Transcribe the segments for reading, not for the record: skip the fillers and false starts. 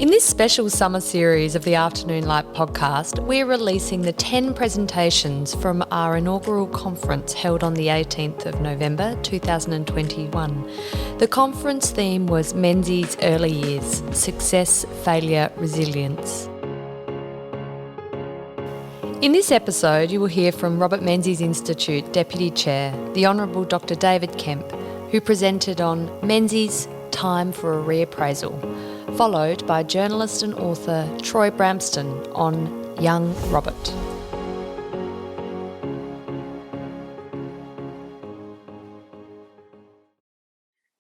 In this special summer series of the Afternoon Light podcast, we're releasing the 10 presentations from our inaugural conference held on the 18th of November 2021. The conference theme was Menzies' Early Years, Success, Failure, Resilience. In this episode, you will hear from Robert Menzies Institute Deputy Chair, the Hon Dr David Kemp, who presented on Menzies' Time for a Reappraisal, followed by journalist and author Troy Bramston on Young Robert.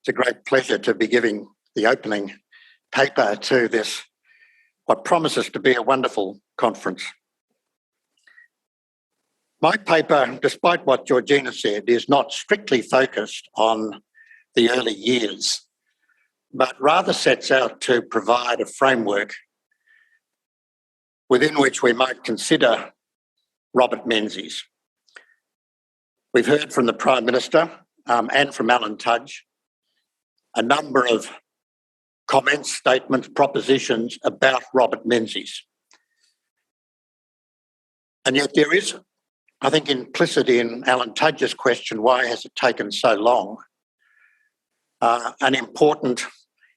It's a great pleasure to be giving the opening paper to this, what promises to be a wonderful conference. My paper, despite what Georgina said, is not strictly focused on the early years, but rather sets out to provide a framework within which we might consider Robert Menzies. We've heard from the Prime Minister and from Alan Tudge a number of comments, statements, propositions about Robert Menzies. And yet there is, I think, implicit in Alan Tudge's question, why has it taken so long, an important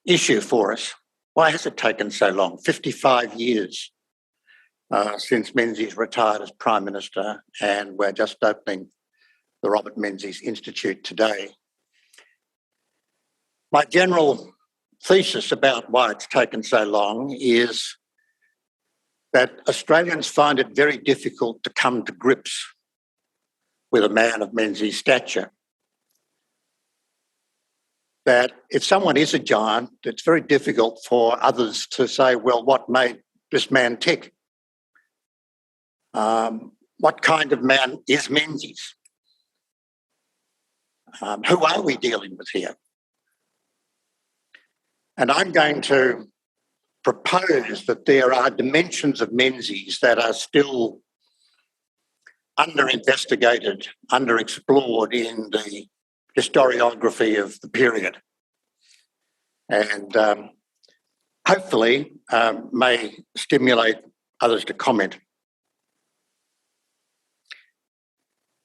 issue for us. Why has it taken so long? 55 years since Menzies retired as Prime Minister, and we're just opening the Robert Menzies Institute today. My general thesis about why it's taken so long is that Australians find it very difficult to come to grips with a man of Menzies' stature. That if someone is a giant, it's very difficult for others to say, well, what made this man tick? What kind of man is Menzies? Who are we dealing with here? And I'm going to propose that there are dimensions of Menzies that are still under-investigated, under-explored in the historiography of the period, and hopefully may stimulate others to comment.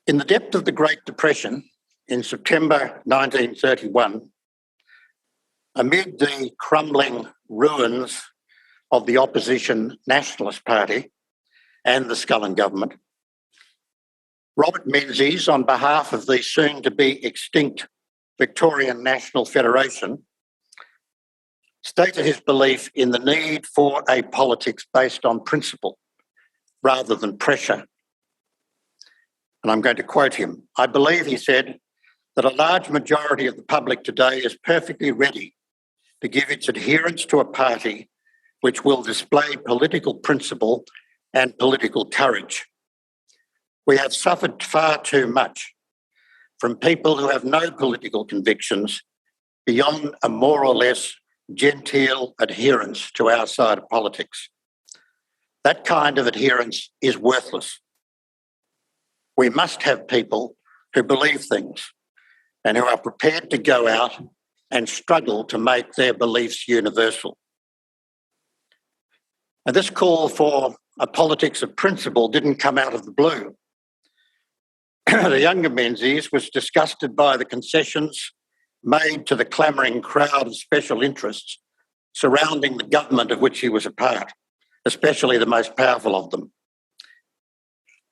In the depth of the Great Depression, in September 1931, amid the crumbling ruins of the opposition Nationalist Party and the Scullin government, Robert Menzies, on behalf of the soon-to-be extinct Victorian National Federation, stated his belief in the need for a politics based on principle rather than pressure. And I'm going to quote him. I believe, he said, that a large majority of the public today is perfectly ready to give its adherence to a party which will display political principle and political courage. We have suffered far too much from people who have no political convictions beyond a more or less genteel adherence to our side of politics. That kind of adherence is worthless. We must have people who believe things and who are prepared to go out and struggle to make their beliefs universal. And this call for a politics of principle didn't come out of the blue. The younger Menzies was disgusted by the concessions made to the clamouring crowd of special interests surrounding the government of which he was a part, especially the most powerful of them.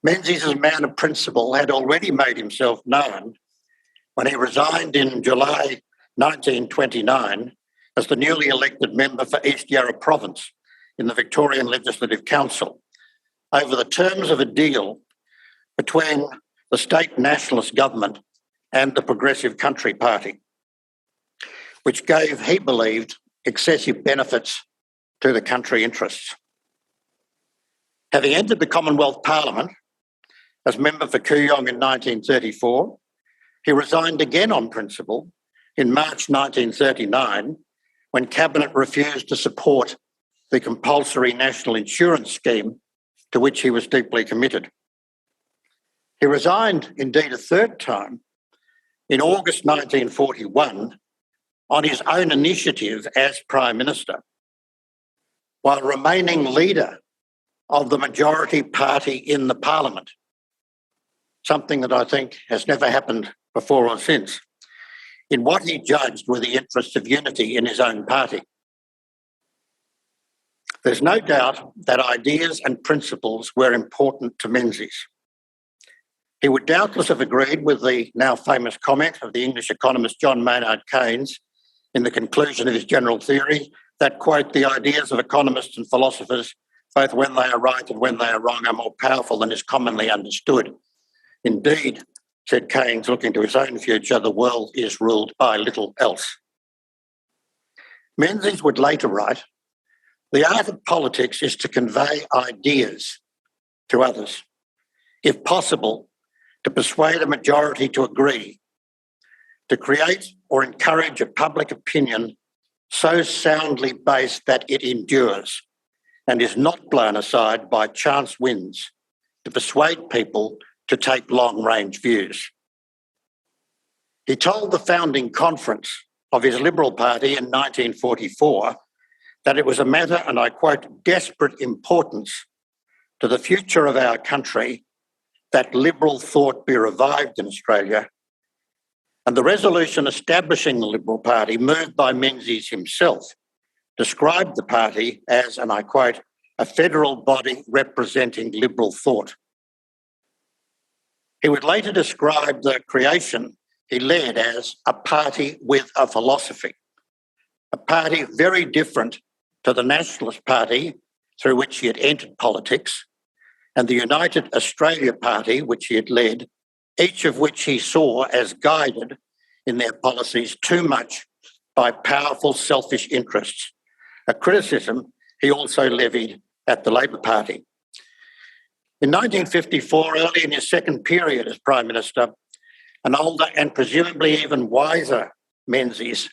Menzies, as a man of principle, had already made himself known when he resigned in July 1929 as the newly elected member for East Yarra Province in the Victorian Legislative Council over the terms of a deal between the state nationalist government and the Progressive Country Party, which gave, he believed, excessive benefits to the country interests. Having entered the Commonwealth Parliament as member for Kooyong in 1934, he resigned again on principle in March 1939 when Cabinet refused to support the compulsory national insurance scheme to which he was deeply committed. He resigned, indeed, a third time in August 1941 on his own initiative as Prime Minister. while remaining leader of the majority party in the parliament, something that I think has never happened before or since, in what he judged were the interests of unity in his own party. There's no doubt that ideas and principles were important to Menzies. He would doubtless have agreed with the now famous comment of the English economist John Maynard Keynes in the conclusion of his general theory that, quote, the ideas of economists and philosophers, both when they are right and when they are wrong, are more powerful than is commonly understood. Indeed, said Keynes, looking to his own future, the world is ruled by little else. Menzies would later write, the art of politics is to convey ideas to others, if possible, to persuade a majority to agree, to create or encourage a public opinion so soundly based that it endures and is not blown aside by chance winds, to persuade people to take long-range views. He told the founding conference of his Liberal Party in 1944 that it was a matter, and I quote, desperate importance to the future of our country that liberal thought be revived in Australia, and the resolution establishing the Liberal Party, moved by Menzies himself, described the party as, and I quote, a federal body representing liberal thought. He would later describe the creation he led as a party with a philosophy, a party very different to the Nationalist Party through which he had entered politics, and the United Australia Party, which he had led, each of which he saw as guided in their policies too much by powerful selfish interests, a criticism he also levied at the Labor Party. In 1954, early in his second period as Prime Minister, an older and presumably even wiser Menzies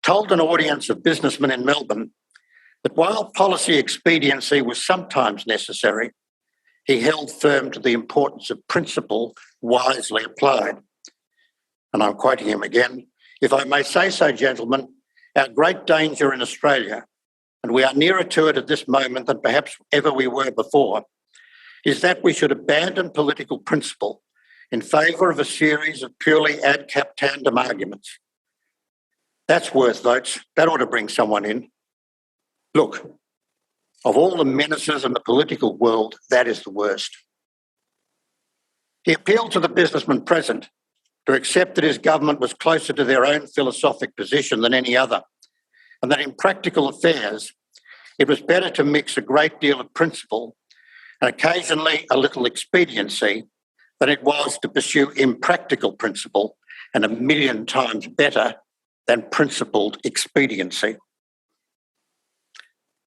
told an audience of businessmen in Melbourne that while policy expediency was sometimes necessary, he held firm to the importance of principle wisely applied. And I'm quoting him again, if I may say so, gentlemen, our great danger in Australia, and we are nearer to it at this moment than perhaps ever we were before, is that we should abandon political principle in favour of a series of purely ad captandum arguments. That's worth votes. That ought to bring someone in. Look, of all the menaces in the political world, that is the worst. He appealed to the businessmen present to accept that his government was closer to their own philosophic position than any other, and that in practical affairs, it was better to mix a great deal of principle and occasionally a little expediency than it was to pursue impractical principle and 1,000,000 times better than principled expediency.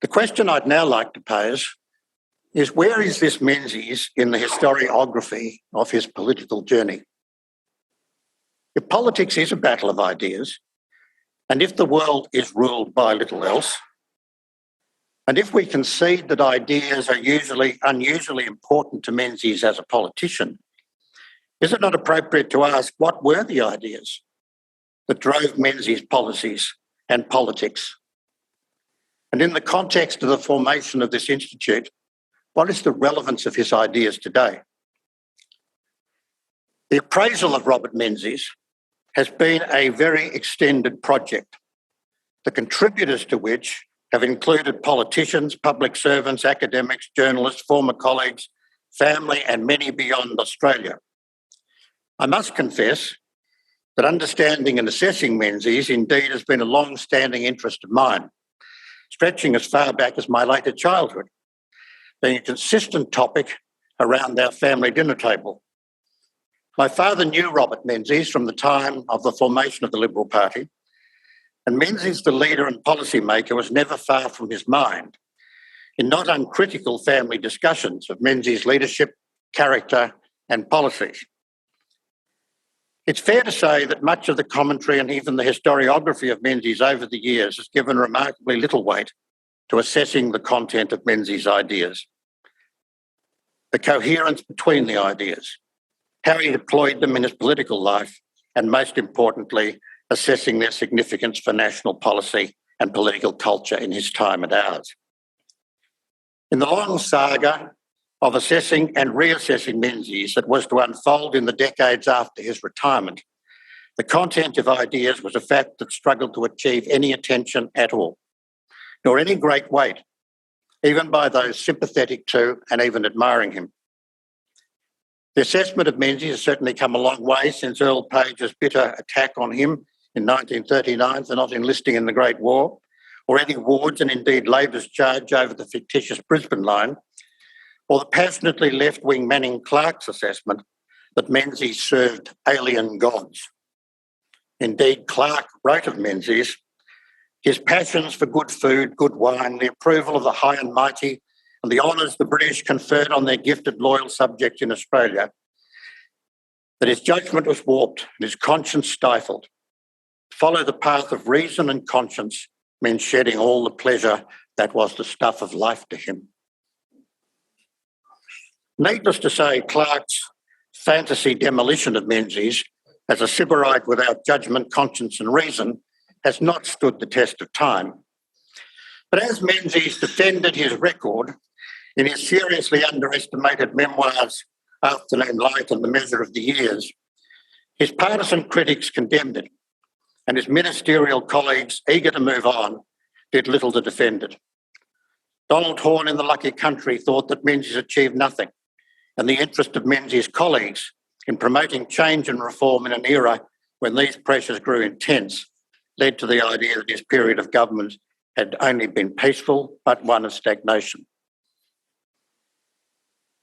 The question I'd now like to pose is, where is this Menzies in the historiography of his political journey? If politics is a battle of ideas, and if the world is ruled by little else, and if we concede that ideas are unusually important to Menzies as a politician, is it not appropriate to ask what were the ideas that drove Menzies' policies and politics? And in the context of the formation of this institute, what is the relevance of his ideas today? The appraisal of Robert Menzies has been a very extended project, the contributors to which have included politicians, public servants, academics, journalists, former colleagues, family, and many beyond Australia. I must confess that understanding and assessing Menzies indeed has been a long-standing interest of mine, stretching as far back as my later childhood, being a consistent topic around our family dinner table. My father knew Robert Menzies from the time of the formation of the Liberal Party, and Menzies, the leader and policymaker, was never far from his mind in not uncritical family discussions of Menzies' leadership, character, and policies. It's fair to say that much of the commentary and even the historiography of Menzies over the years has given remarkably little weight to assessing the content of Menzies' ideas, the coherence between the ideas, how he deployed them in his political life, and most importantly, assessing their significance for national policy and political culture in his time and ours. In the long saga of assessing and reassessing Menzies that was to unfold in the decades after his retirement, the content of ideas was a fact that struggled to achieve any attention at all, nor any great weight, even by those sympathetic to and even admiring him. The assessment of Menzies has certainly come a long way since Earl Page's bitter attack on him in 1939 for not enlisting in the Great War, or Eddie Ward's and indeed Labor's charge over the fictitious Brisbane line, or the passionately left-wing Manning Clark's assessment that Menzies served alien gods. Indeed, Clark wrote of Menzies, his passions for good food, good wine, the approval of the high and mighty, and the honours the British conferred on their gifted loyal subjects in Australia, that his judgment was warped and his conscience stifled. Follow the path of reason and conscience meant shedding all the pleasure that was the stuff of life to him. Needless to say, Clark's fantasy demolition of Menzies as a sybarite without judgment, conscience and reason has not stood the test of time. But as Menzies defended his record in his seriously underestimated memoirs, Afternoon Light and The Measure of the Years, his partisan critics condemned it, and his ministerial colleagues, eager to move on, did little to defend it. Donald Horne in The Lucky Country thought that Menzies achieved nothing, and the interest of Menzies' colleagues in promoting change and reform in an era when these pressures grew intense led to the idea that his period of government had only been peaceful, but one of stagnation.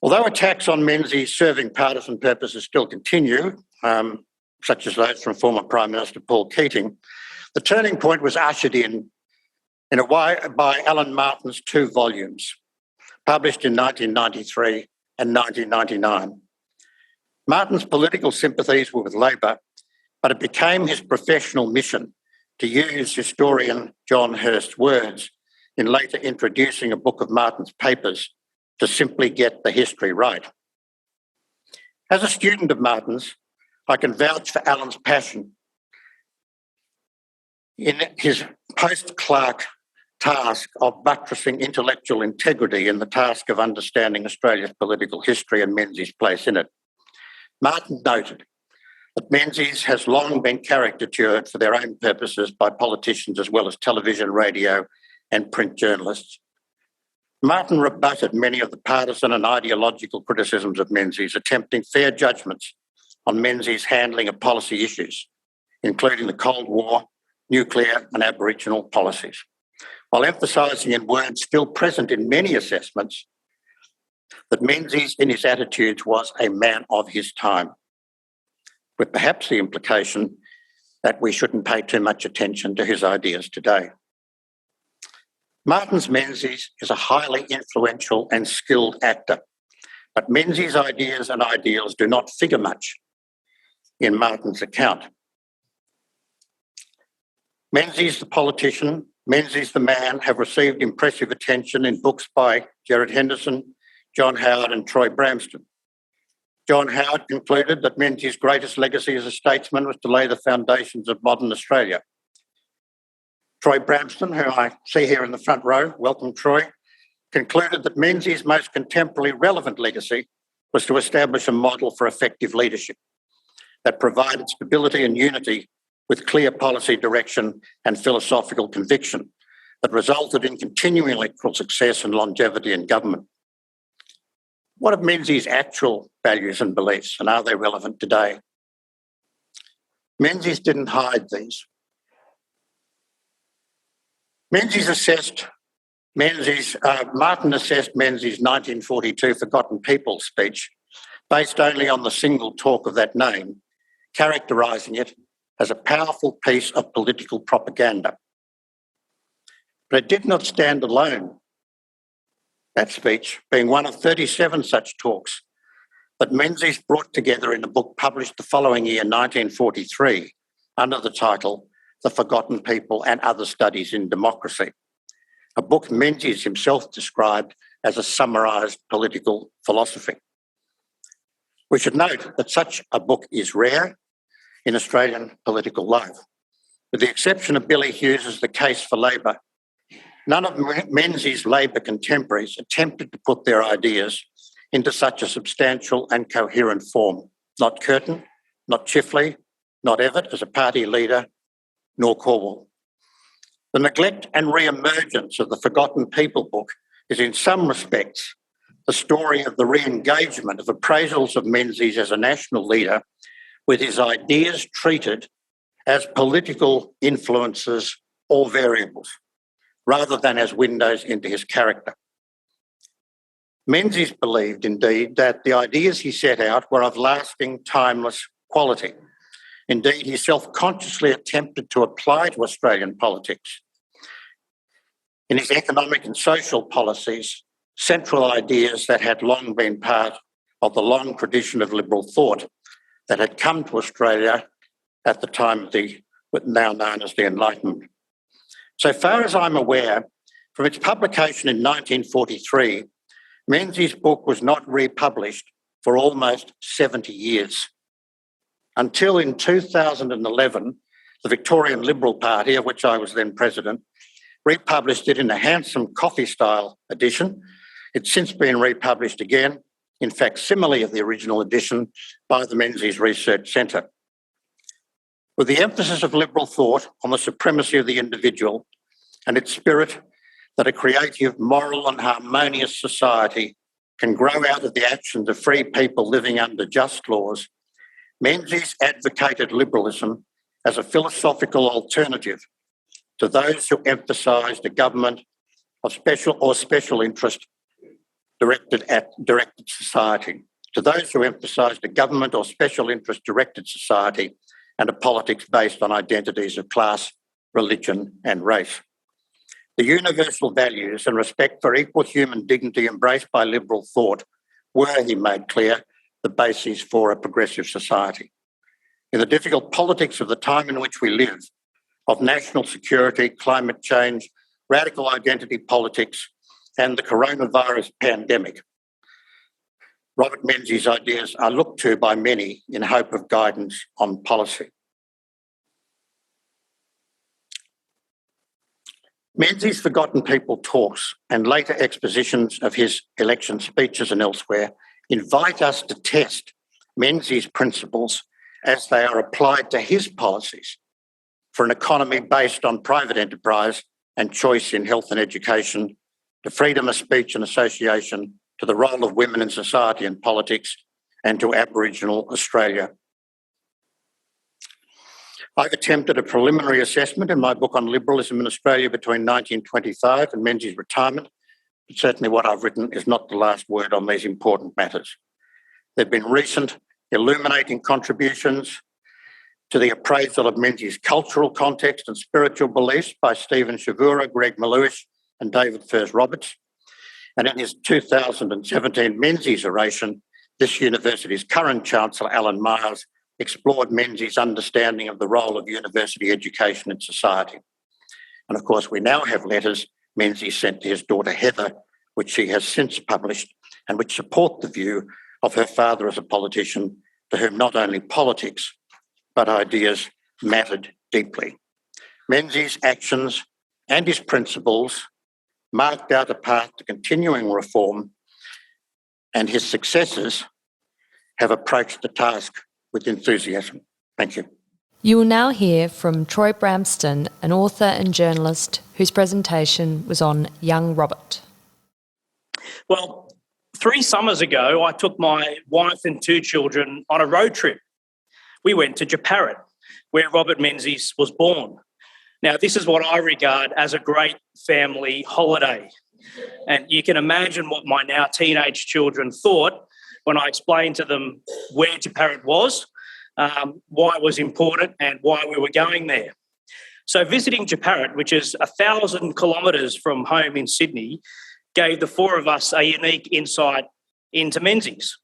Although attacks on Menzies serving partisan purposes still continue, such as those from former Prime Minister Paul Keating, the turning point was ushered in a way by Alan Martin's 2 volumes, published in 1993 and 1999. Martin's political sympathies were with Labor, but it became his professional mission to use historian John Hirst's words in later introducing a book of Martin's papers to simply get the history right. As a student of Martin's, I can vouch for Alan's passion in his post-Clark task of buttressing intellectual integrity in the task of understanding Australia's political history and Menzies' place in it. Martin noted that Menzies has long been caricatured for their own purposes by politicians as well as television, radio and print journalists. Martin rebutted many of the partisan and ideological criticisms of Menzies, attempting fair judgments on Menzies' handling of policy issues, including the Cold War, nuclear and Aboriginal policies, while emphasising in words still present in many assessments that Menzies in his attitudes was a man of his time, with perhaps the implication that we shouldn't pay too much attention to his ideas today. Martin's Menzies is a highly influential and skilled actor, but Menzies' ideas and ideals do not figure much in Martin's account. Menzies the politician, Menzies the man have received impressive attention in books by Gerard Henderson, John Howard and Troy Bramston. John Howard concluded that Menzies' greatest legacy as a statesman was to lay the foundations of modern Australia. Troy Bramston, who I see here in the front row, welcome Troy, concluded that Menzies' most contemporary relevant legacy was to establish a model for effective leadership that provided stability and unity with clear policy direction and philosophical conviction that resulted in continuing electoral success and longevity in government. What are Menzies' actual values and beliefs, and are they relevant today? Menzies didn't hide these. Martin assessed Menzies' 1942 Forgotten People speech based only on the single talk of that name, characterising it as a powerful piece of political propaganda. But it did not stand alone, that speech being one of 37 such talks that Menzies brought together in a book published the following year, 1943, under the title The Forgotten People and Other Studies in Democracy, a book Menzies himself described as a summarised political philosophy. We should note that such a book is rare in Australian political life. With the exception of Billy Hughes's The Case for Labor, None of Menzies' Labor contemporaries attempted to put their ideas into such a substantial and coherent form. Not Curtin, not Chifley, not Evatt as a party leader, nor Cornwall. The neglect and re-emergence of the Forgotten People book is in some respects the story of the re-engagement of appraisals of Menzies as a national leader with his ideas treated as political influences or variables, rather than as windows into his character. Menzies believed, indeed, that the ideas he set out were of lasting, timeless quality. Indeed, he self-consciously attempted to apply to Australian politics. In his economic and social policies, central ideas that had long been part of the long tradition of liberal thought that had come to Australia at the time of the now known as the Enlightenment. So far as I'm aware, from its publication in 1943, Menzies' book was not republished for almost 70 years. Until in 2011, the Victorian Liberal Party, of which I was then president, republished it in a handsome coffee-style edition. It's since been republished again, in facsimile of the original edition, by the Menzies Research Centre. With the emphasis of liberal thought on the supremacy of the individual and its spirit that a creative, moral and harmonious society can grow out of the actions of free people living under just laws, Menzies advocated liberalism as a philosophical alternative to those who emphasised a government of special interest directed society, to those who emphasised a government or special interest directed society and a politics based on identities of class, religion and race. The universal values and respect for equal human dignity embraced by liberal thought were, he made clear, the basis for a progressive society. In the difficult politics of the time in which we live, of national security, climate change, radical identity politics, and the coronavirus pandemic, Robert Menzies' ideas are looked to by many in hope of guidance on policy. Menzies' Forgotten People talks and later expositions of his election speeches and elsewhere invite us to test Menzies' principles as they are applied to his policies for an economy based on private enterprise and choice in health and education, to freedom of speech and association, to the role of women in society and politics, and to Aboriginal Australia. I've attempted a preliminary assessment in my book on liberalism in Australia between 1925 and Menzies' retirement, but certainly what I've written is not the last word on these important matters. There have been recent illuminating contributions to the appraisal of Menzies' cultural context and spiritual beliefs by Stephen Shavura, Greg Maluish and David Furs Roberts. And in his 2017 Menzies oration, this university's current Chancellor, Alan Myers, explored Menzies' understanding of the role of university education in society. And of course, we now have letters Menzies sent to his daughter Heather, which she has since published, and which support the view of her father as a politician to whom not only politics, but ideas mattered deeply. Menzies' actions and his principles marked out a path to continuing reform, and his successors have approached the task with enthusiasm. Thank you. You will now hear from Troy Bramston, an author and journalist whose presentation was on young Robert. Well, 3 summers ago, I took my wife and 2 children on a road trip. We went to Jeparit, where Robert Menzies was born. Now, this is what I regard as a great family holiday. And you can imagine what my now teenage children thought when I explained to them where Jeparit was, why it was important and why we were going there. So visiting Jeparit, which is 1,000 kilometres from home in Sydney, gave the 4 of us a unique insight into Menzies.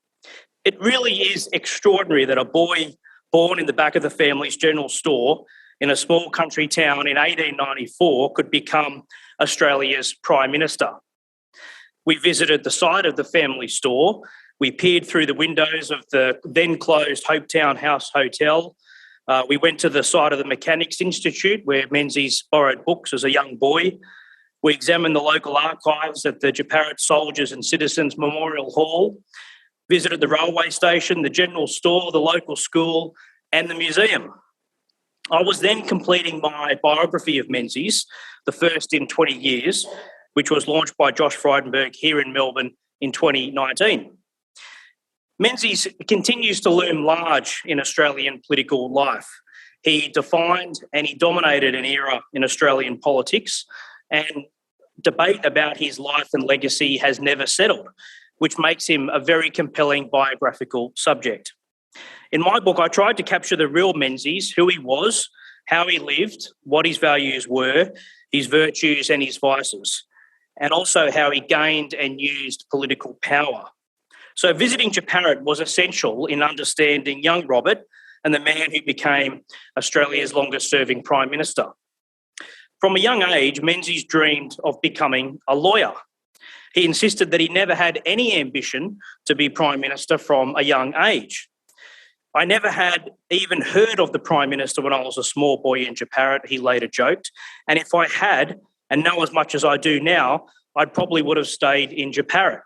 It really is extraordinary that a boy born in the back of the family's general store in a small country town in 1894 could become Australia's Prime Minister. We visited the site of the family store. We peered through the windows of the then closed Hopetown House Hotel. We went to the site of the Mechanics Institute where Menzies borrowed books as a young boy. We examined the local archives at the Jeparit Soldiers and Citizens Memorial Hall, visited the railway station, the general store, the local school, and the museum. I was then completing my biography of Menzies, the first in 20 years, which was launched by Josh Frydenberg here in Melbourne in 2019. Menzies continues to loom large in Australian political life. He defined and he dominated an era in Australian politics, and debate about his life and legacy has never settled, which makes him a very compelling biographical subject. In my book, I tried to capture the real Menzies, who he was, how he lived, what his values were, his virtues and his vices, and also how he gained and used political power. So visiting Jeparit was essential in understanding young Robert and the man who became Australia's longest-serving Prime Minister. From a young age, Menzies dreamed of becoming a lawyer. He insisted that he never had any ambition to be Prime Minister from a young age. I never had even heard of the Prime Minister when I was a small boy in Jeparit, he later joked. And if I had, and know as much as I do now, I probably would have stayed in Jeparit.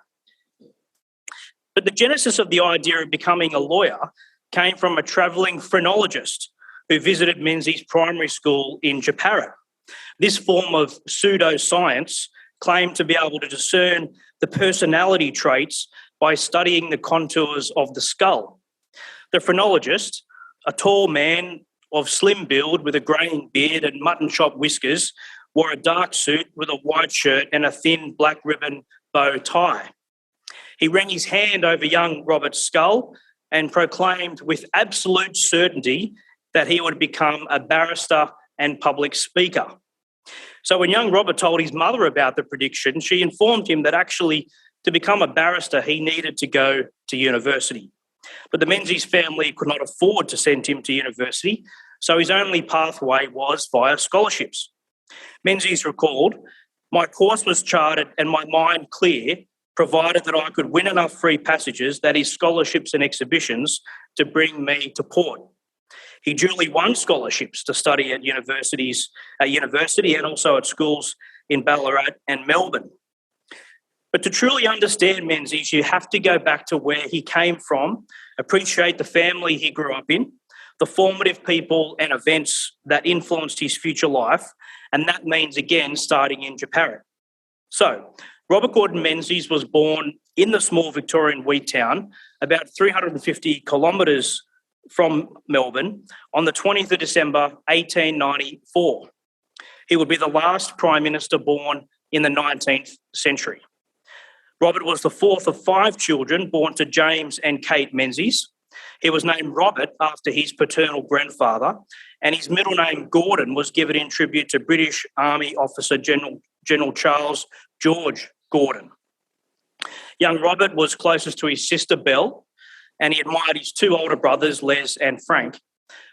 But the genesis of the idea of becoming a lawyer came from a travelling phrenologist who visited Menzies Primary School in Jeparit. This form of pseudoscience claimed to be able to discern the personality traits by studying the contours of the skull. The phrenologist, a tall man of slim build with a greying beard and mutton chop whiskers, wore a dark suit with a white shirt and a thin black ribbon bow tie. He ran his hand over young Robert's skull and proclaimed with absolute certainty that he would become a barrister and public speaker. So when young Robert told his mother about the prediction, she informed him that actually to become a barrister, he needed to go to university. But the Menzies family could not afford to send him to university, so his only pathway was via scholarships. Menzies recalled, "My course was charted and my mind clear, provided that I could win enough free passages, that is scholarships and exhibitions, to bring me to port." He duly won scholarships to study at university and also at schools in Ballarat and Melbourne. But to truly understand Menzies, you have to go back to where he came from, appreciate the family he grew up in, the formative people and events that influenced his future life, and that means, again, starting in Jeparit. So, Robert Gordon Menzies was born in the small Victorian wheat town, about 350 kilometres from Melbourne, on the 20th of December 1894. He would be the last Prime Minister born in the 19th century. Robert was the fourth of 5 children born to James and Kate Menzies. He was named Robert after his paternal grandfather, and his middle name Gordon was given in tribute to British Army Officer General Charles George Gordon. Young Robert was closest to his sister Belle, and he admired his 2 older brothers, Les and Frank.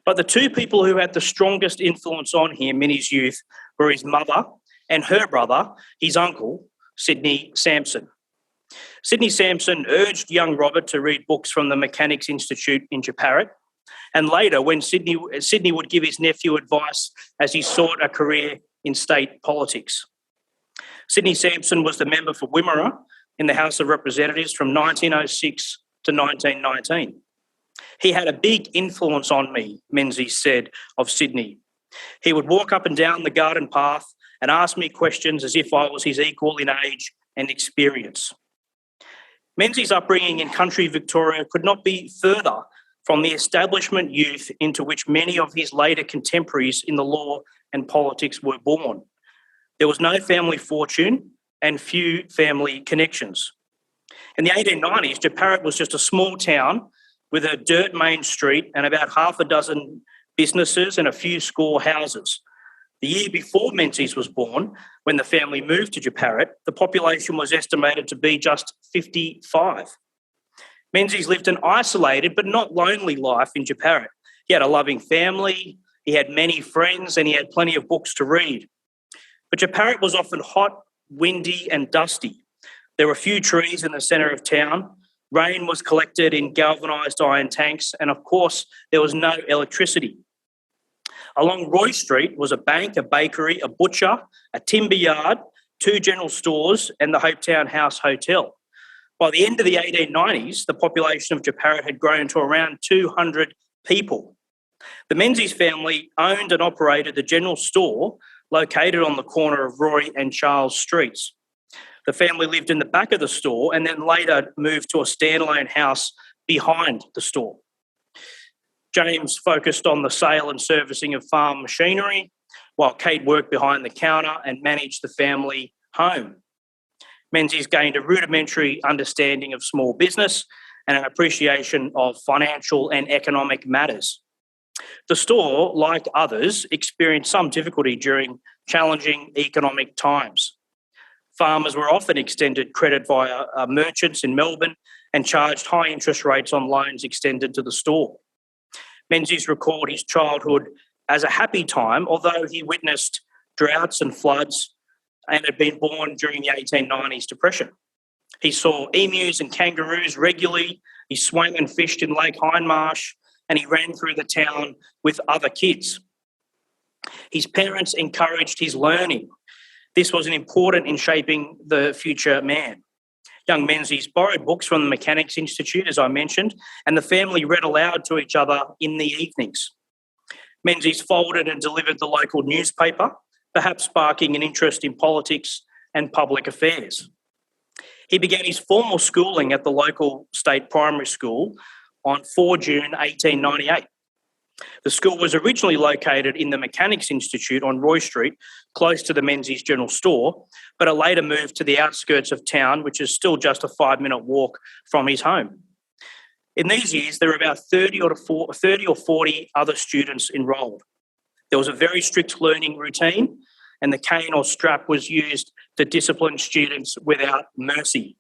But the 2 people who had the strongest influence on him in his youth were his mother and her brother, his uncle, Sydney Sampson. Sydney Sampson urged young Robert to read books from the Mechanics Institute in Jeparit, and later when Sydney would give his nephew advice as he sought a career in state politics. Sydney Sampson was the member for Wimmera in the House of Representatives from 1906 to 1919. "He had a big influence on me," Menzies said of Sydney. "He would walk up and down the garden path and ask me questions as if I was his equal in age and experience." Menzies' upbringing in country Victoria could not be further from the establishment youth into which many of his later contemporaries in the law and politics were born. There was no family fortune and few family connections. In the 1890s, Jeparit was just a small town with a dirt main street and about half a dozen businesses and a few score houses. The year before Menzies was born, when the family moved to Jeparit, the population was estimated to be just 55. Menzies lived an isolated but not lonely life in Jeparit. He had a loving family, he had many friends, and he had plenty of books to read. But Jeparit was often hot, windy and dusty. There were few trees in the centre of town. Rain was collected in galvanised iron tanks, and of course, there was no electricity. Along Roy Street was a bank, a bakery, a butcher, a timber yard, 2 general stores and the Hopetown House Hotel. By the end of the 1890s, the population of Jeparit had grown to around 200 people. The Menzies family owned and operated the general store located on the corner of Roy and Charles Streets. The family lived in the back of the store and then later moved to a standalone house behind the store. James focused on the sale and servicing of farm machinery, while Kate worked behind the counter and managed the family home. Menzies gained a rudimentary understanding of small business and an appreciation of financial and economic matters. The store, like others, experienced some difficulty during challenging economic times. Farmers were often extended credit via merchants in Melbourne and charged high interest rates on loans extended to the store. Menzies recalled his childhood as a happy time, although he witnessed droughts and floods and had been born during the 1890s depression. He saw emus and kangaroos regularly, he swam and fished in Lake Hindmarsh, and he ran through the town with other kids. His parents encouraged his learning. This was important in shaping the future man. Young Menzies borrowed books from the Mechanics Institute, as I mentioned, and the family read aloud to each other in the evenings. Menzies folded and delivered the local newspaper, perhaps sparking an interest in politics and public affairs. He began his formal schooling at the local state primary school on 4 June 1898. The school was originally located in the Mechanics Institute on Roy Street, close to the Menzies General Store, but it later moved to the outskirts of town, which is still just a 5-minute walk from his home. In these years, there were about 30 or 40 other students enrolled. There was a very strict learning routine, and the cane or strap was used to discipline students without mercy.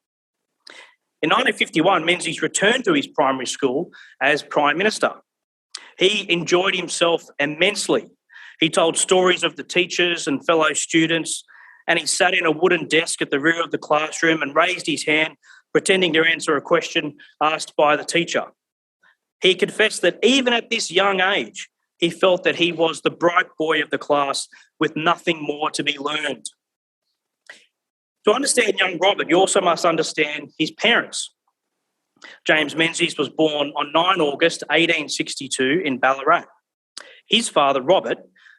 In 1951, Menzies returned to his primary school as Prime Minister. He enjoyed himself immensely. He told stories of the teachers and fellow students, and he sat in a wooden desk at the rear of the classroom and raised his hand, pretending to answer a question asked by the teacher. He confessed that even at this young age, he felt that he was the bright boy of the class with nothing more to be learned. To understand young Robert, you also must understand his parents. James Menzies was born on 9 August 1862 in Ballarat. His father, Robert,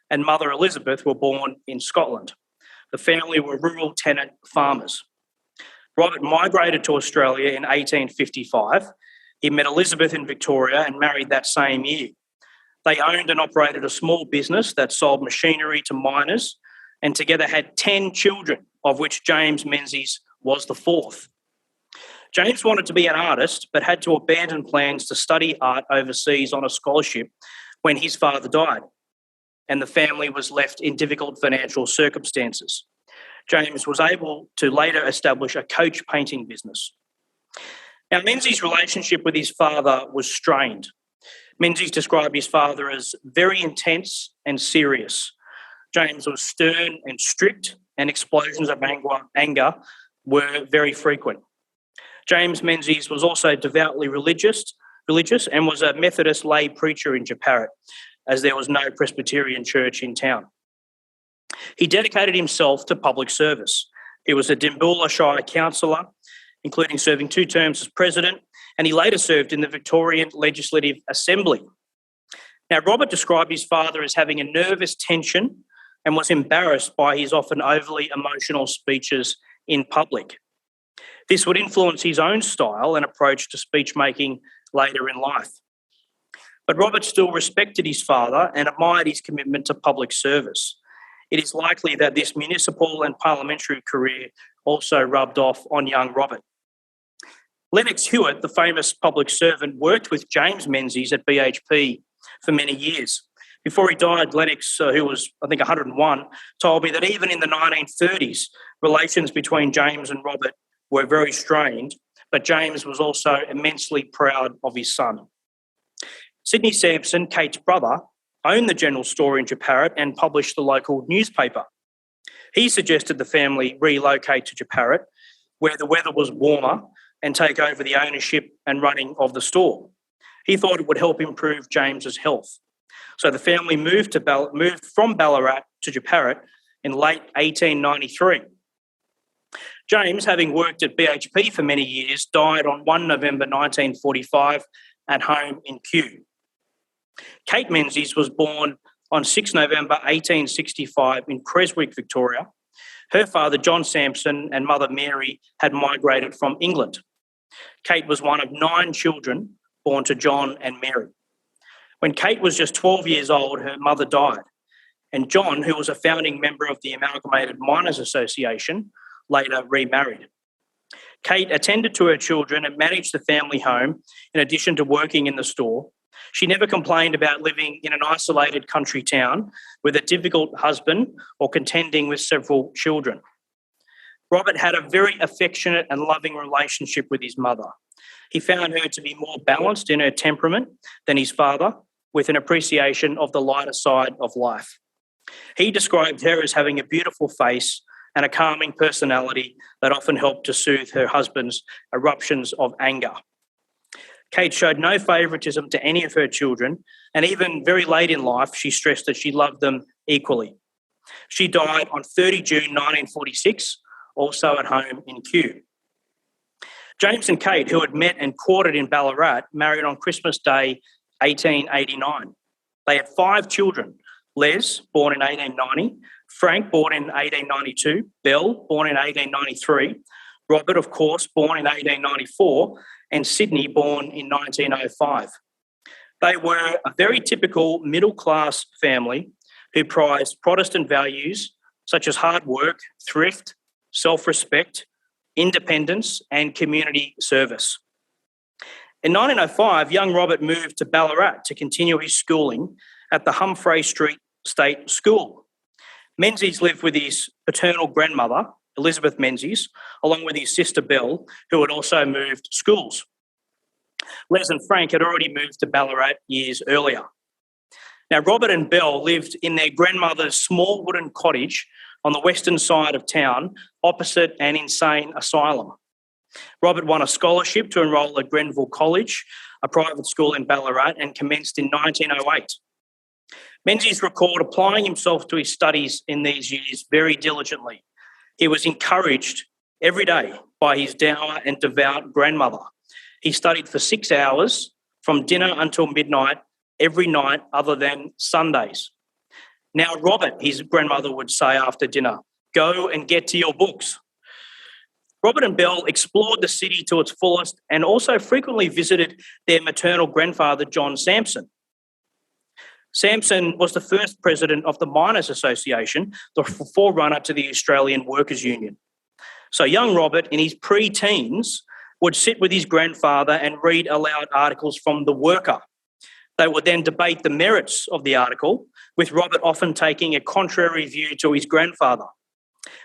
and mother, Elizabeth, were born in Scotland. The family were rural tenant farmers. Robert migrated to Australia in 1855. He met Elizabeth in Victoria and married that same year. They owned and operated a small business that sold machinery to miners and together had 10 children, of which James Menzies was the 4th. James wanted to be an artist but had to abandon plans to study art overseas on a scholarship when his father died, and the family was left in difficult financial circumstances. James was able to later establish a coach painting business. Now, Menzies' relationship with his father was strained. Menzies described his father as very intense and serious. James was stern and strict, and explosions of anger were very frequent. James Menzies was also devoutly religious and was a Methodist lay preacher in Jeparit, as there was no Presbyterian church in town. He dedicated himself to public service. He was a Dimboola Shire councillor, including serving 2 terms as president, and he later served in the Victorian Legislative Assembly. Now, Robert described his father as having a nervous tension and was embarrassed by his often overly emotional speeches in public. This would influence his own style and approach to speech-making later in life. But Robert still respected his father and admired his commitment to public service. It is likely that this municipal and parliamentary career also rubbed off on young Robert. Lennox Hewitt, the famous public servant, worked with James Menzies at BHP for many years. Before he died, Lennox, who was, I think, 101, told me that even in the 1930s, relations between James and Robert were very strained, but James was also immensely proud of his son. Sidney Sampson, Kate's brother, owned the general store in Jeparit and published the local newspaper. He suggested the family relocate to Jeparit, where the weather was warmer, and take over the ownership and running of the store. He thought it would help improve James's health. So the family moved from Ballarat to Jeparit in late 1893. James, having worked at BHP for many years, died on 1 November 1945 at home in Kew. Kate Menzies was born on 6 November 1865 in Creswick, Victoria. Her father, John Sampson, and mother Mary had migrated from England. Kate was one of 9 children born to John and Mary. When Kate was just 12 years old, her mother died, and John, who was a founding member of the Amalgamated Miners Association, later remarried. Kate attended to her children and managed the family home in addition to working in the store. She never complained about living in an isolated country town with a difficult husband or contending with several children. Robert had a very affectionate and loving relationship with his mother. He found her to be more balanced in her temperament than his father, with an appreciation of the lighter side of life. He described her as having a beautiful face and a calming personality that often helped to soothe her husband's eruptions of anger. Kate showed no favouritism to any of her children, and even very late in life, she stressed that she loved them equally. She died on 30 June 1946, also at home in Kew. James and Kate, who had met and courted in Ballarat, married on Christmas Day 1889. They had 5 children: Les, born in 1890, Frank, born in 1892, Belle, born in 1893, Robert, of course, born in 1894, and Sydney, born in 1905. They were a very typical middle-class family who prized Protestant values such as hard work, thrift, self-respect, independence, and community service. In 1905, young Robert moved to Ballarat to continue his schooling at the Humphrey Street State School. Menzies lived with his paternal grandmother, Elizabeth Menzies, along with his sister Belle, who had also moved schools. Les and Frank had already moved to Ballarat years earlier. Now, Robert and Belle lived in their grandmother's small wooden cottage on the western side of town, opposite an insane asylum. Robert won a scholarship to enrol at Grenville College, a private school in Ballarat, and commenced in 1908. Menzies recalled applying himself to his studies in these years very diligently. He was encouraged every day by his dour and devout grandmother. He studied for 6 hours from dinner until midnight every night other than Sundays. Now, Robert, his grandmother would say after dinner, go and get to your books. Robert and Belle explored the city to its fullest and also frequently visited their maternal grandfather, John Sampson. Sampson was the first president of the Miners Association, the forerunner to the Australian Workers' Union. So young Robert, in his pre-teens, would sit with his grandfather and read aloud articles from The Worker. They would then debate the merits of the article, with Robert often taking a contrary view to his grandfather.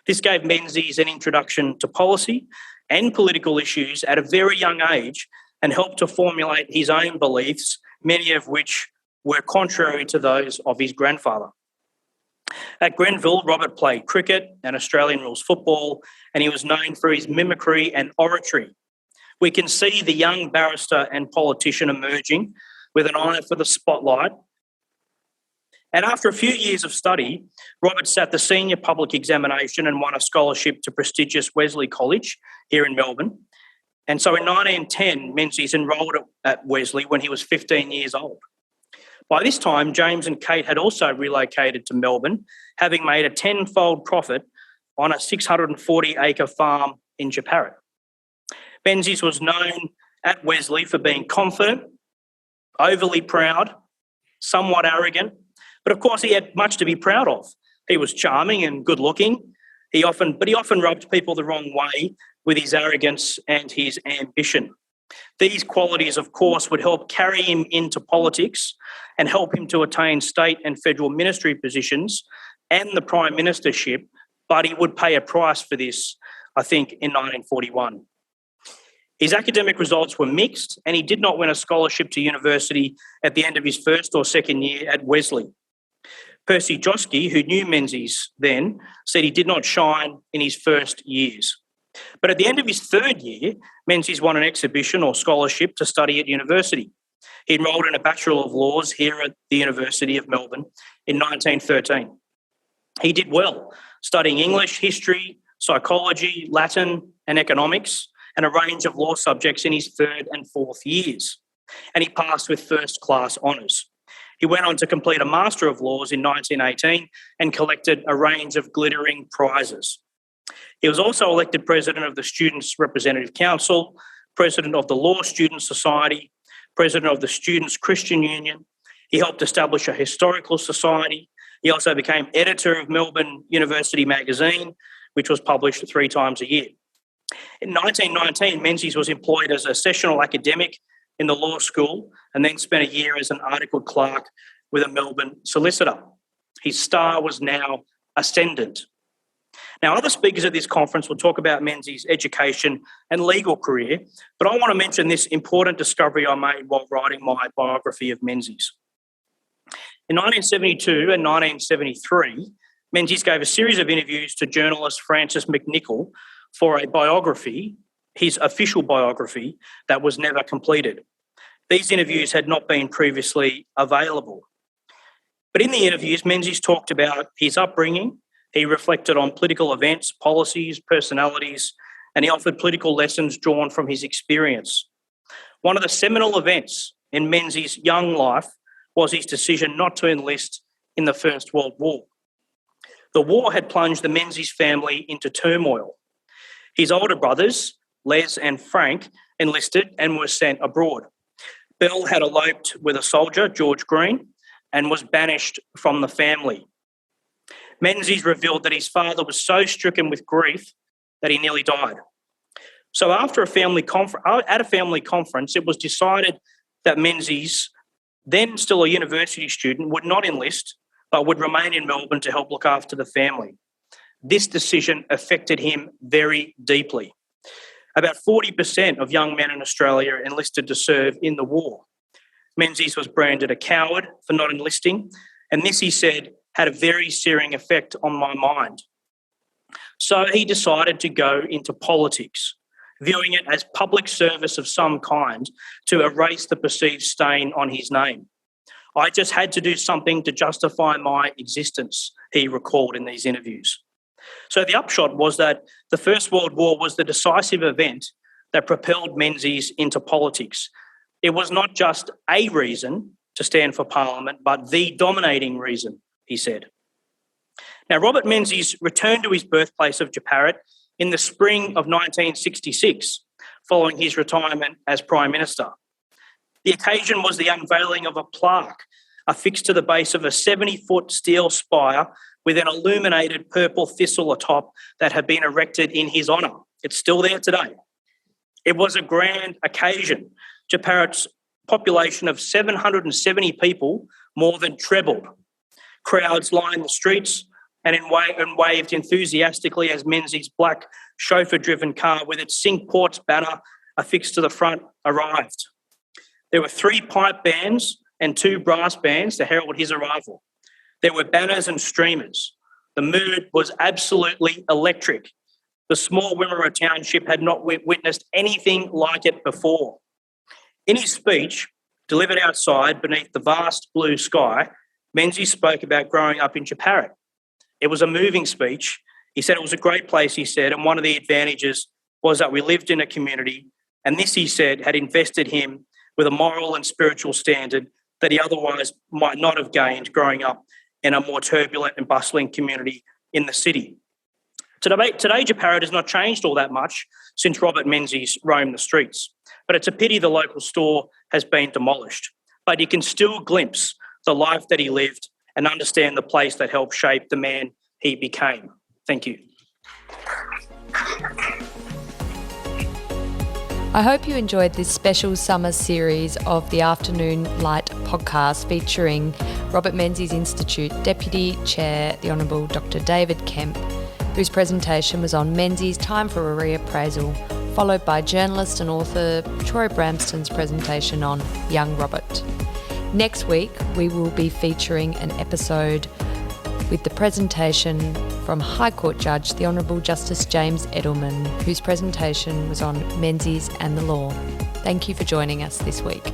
This gave Menzies an introduction to policy and political issues at a very young age and helped to formulate his own beliefs, many of which were contrary to those of his grandfather. At Grenville, Robert played cricket and Australian rules football, and he was known for his mimicry and oratory. We can see the young barrister and politician emerging with an eye for the spotlight. And after a few years of study, Robert sat the senior public examination and won a scholarship to prestigious Wesley College here in Melbourne. And so in 1910, Menzies enrolled at Wesley when he was 15 years old. By this time, James and Kate had also relocated to Melbourne, having made a 10-fold profit on a 640-acre farm in Jeparit. Menzies was known at Wesley for being confident, overly proud, somewhat arrogant, but of course he had much to be proud of. He was charming and good-looking. He often rubbed people the wrong way with his arrogance and his ambition. These qualities, of course, would help carry him into politics and help him to attain state and federal ministry positions and the prime ministership, but he would pay a price for this, I think, in 1941. His academic results were mixed, and he did not win a scholarship to university at the end of his first or second year at Wesley. Percy Josky, who knew Menzies then, said he did not shine in his first years. But at the end of his third year, Menzies won an exhibition or scholarship to study at university. He enrolled in a Bachelor of Laws here at the University of Melbourne in 1913. He did well, studying English, history, psychology, Latin and economics, and a range of law subjects in his third and fourth years. And he passed with first-class honours. He went on to complete a Master of Laws in 1918 and collected a range of glittering prizes. He was also elected President of the Students' Representative Council, President of the Law Students Society, President of the Students' Christian Union. He helped establish a historical society. He also became editor of Melbourne University magazine, which was published 3 times a year. In 1919, Menzies was employed as a sessional academic in the law school and then spent a year as an articled clerk with a Melbourne solicitor. His star was now ascendant. Now, other speakers at this conference will talk about Menzies' education and legal career, but I want to mention this important discovery I made while writing my biography of Menzies. In 1972 and 1973, Menzies gave a series of interviews to journalist Francis McNichol for a biography, his official biography, that was never completed. These interviews had not been previously available. But in the interviews, Menzies talked about his upbringing. He reflected on political events, policies, personalities, and he offered political lessons drawn from his experience. One of the seminal events in Menzies' young life was his decision not to enlist in the First World War. The war had plunged the Menzies family into turmoil. His older brothers, Les and Frank, enlisted and were sent abroad. Bell had eloped with a soldier, George Green, and was banished from the family. Menzies revealed that his father was so stricken with grief that he nearly died. So at a family conference, it was decided that Menzies, then still a university student, would not enlist, but would remain in Melbourne to help look after the family. This decision affected him very deeply. About 40% of young men in Australia enlisted to serve in the war. Menzies was branded a coward for not enlisting, and this, he said, had a very searing effect on my mind. So he decided to go into politics, viewing it as public service of some kind to erase the perceived stain on his name. I just had to do something to justify my existence, he recalled in these interviews. So the upshot was that the First World War was the decisive event that propelled Menzies into politics. It was not just a reason to stand for Parliament, but the dominating reason, he said. Now, Robert Menzies returned to his birthplace of Jeparit in the spring of 1966, following his retirement as Prime Minister. The occasion was the unveiling of a plaque affixed to the base of a 70-foot steel spire with an illuminated purple thistle atop that had been erected in his honour. It's still there today. It was a grand occasion. Jeparit's population of 770 people more than trebled. Crowds lined the streets and waved enthusiastically as Menzies' black chauffeur-driven car with its Cinque Ports banner affixed to the front arrived. There were 3 pipe bands and 2 brass bands to herald his arrival. There were banners and streamers. The mood was absolutely electric. The small Wimmera township had not witnessed anything like it before. In his speech, delivered outside beneath the vast blue sky, Menzies spoke about growing up in Jeparit. It was a moving speech. He said it was a great place, he said, and one of the advantages was that we lived in a community, and this, he said, had invested him with a moral and spiritual standard that he otherwise might not have gained growing up in a more turbulent and bustling community in the city. Today, Jeparit has not changed all that much since Robert Menzies roamed the streets, but it's a pity the local store has been demolished. But you can still glimpse the life that he lived and understand the place that helped shape the man he became. Thank you. I hope you enjoyed this special summer series of the Afternoon Light podcast featuring Robert Menzies Institute Deputy Chair, the Honourable Dr David Kemp, whose presentation was on Menzies' time for a reappraisal, followed by journalist and author Troy Bramston's presentation on Young Robert. Next week, we will be featuring an episode with the presentation from High Court Judge, the Honourable Justice James Edelman, whose presentation was on Menzies and the law. Thank you for joining us this week.